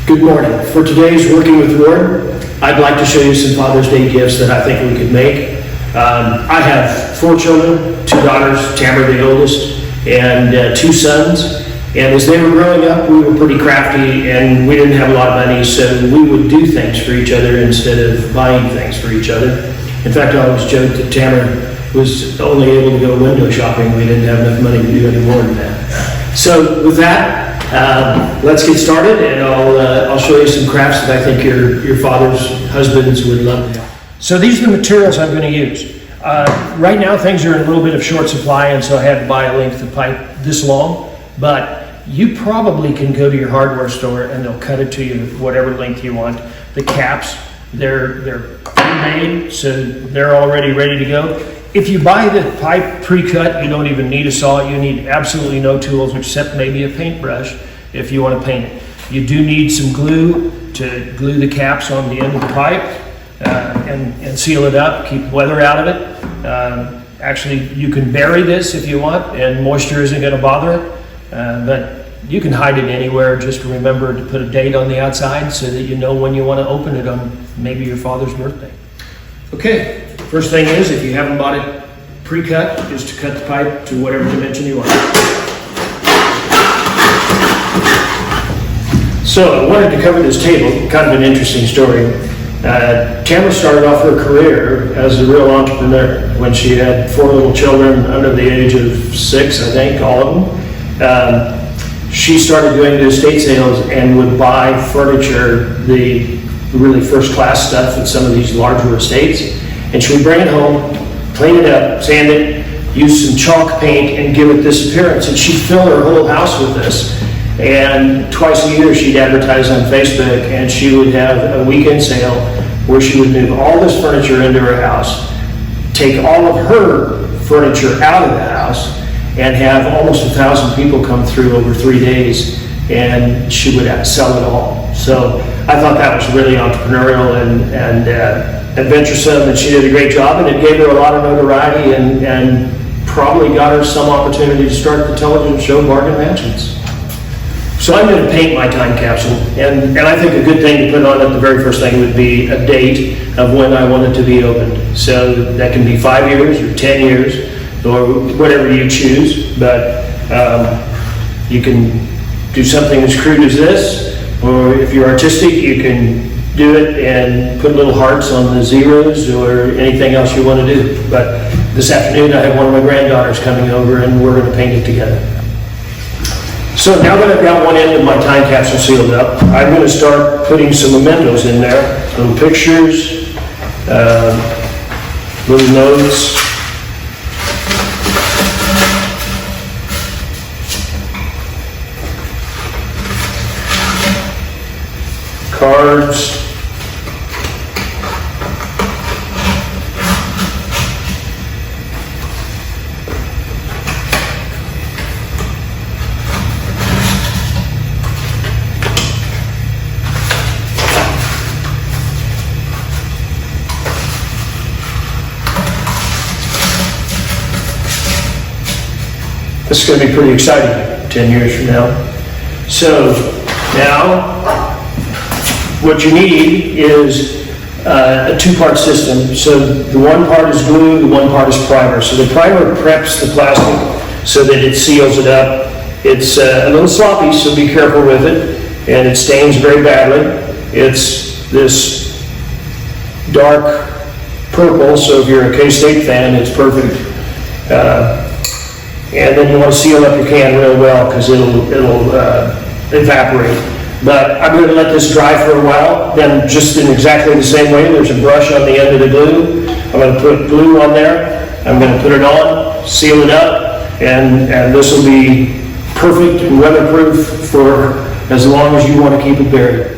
Good morning. For today's Working with Ward, I'd like to show you some Father's Day gifts that I think we could make. I have 4 children, 2 daughters, Tamara the oldest, and 2 sons. And as they were growing up, we were pretty crafty and we didn't have a lot of money, so we would do things for each other instead of buying things for each other. In fact, I always joke that Tamara was only able to go window shopping. We didn't have enough money to do any more than that. So with that, let's get started, and I'll show you some crafts that I think your father's husbands would love. So these are the materials I'm going to use. Right now things are in a little bit of short supply, and so I had to buy a length of pipe this long, but you probably can go to your hardware store and they'll cut it to you whatever length you want. The caps, they're pre-made, so they're already ready to go. If you buy the pipe pre-cut, you don't even need a saw. You need absolutely no tools except maybe a paintbrush if you want to paint it. You do need some glue to glue the caps on the end of the pipe and seal it up, keep weather out of it. Actually, you can bury this if you want, and moisture isn't going to bother it. But you can hide it anywhere. Just remember to put a date on the outside so that you know when you want to open it on maybe your father's birthday. Okay. First thing is, if you haven't bought it pre-cut, is to cut the pipe to whatever dimension you want. So I wanted to cover this table, kind of an interesting story. Tamara started off her career as a real entrepreneur when she had 4 little children under the age of 6, I think, all of them. She started doing the estate sales and would buy furniture, the really first-class stuff at some of these larger estates. And she would bring it home, clean it up, sand it, use some chalk paint, and give it this appearance. And she'd fill her whole house with this. And twice a year she'd advertise on Facebook, and she would have a weekend sale where she would move all this furniture into her house, take all of her furniture out of the house, and have almost 1,000 people come through over 3 days, and she would sell it all. So I thought that was really entrepreneurial and adventuresome, and she did a great job, and it gave her a lot of notoriety and probably got her some opportunity to start the television show Bargain Mansions. So I'm going to paint my time capsule, and I think a good thing to put on it, the very first thing would be a date of when I want it to be opened. So that can be 5 years or 10 years or whatever you choose, but you can do something as crude as this, or if you're artistic, you can do it and put little hearts on the zeros or anything else you want to do. But this afternoon I have one of my granddaughters coming over and we're going to paint it together. So now that I've got one end of my time capsule sealed up, I'm going to start putting some mementos in there, little pictures, little notes. Cards. This is going to be pretty exciting 10 years from now. So now, what you need is a 2-part system. So the one part is glue, the one part is primer. So the primer preps the plastic so that it seals it up. It's a little sloppy, so be careful with it. And it stains very badly. It's this dark purple, so if you're a K-State fan, it's perfect. And then you want to seal up your can real well because it'll evaporate. But I'm going to let this dry for a while, then just in exactly the same way, there's a brush on the end of the glue. I'm going to put glue on there, I'm going to put it on, seal it up, and this will be perfect and weatherproof for as long as you want to keep it buried.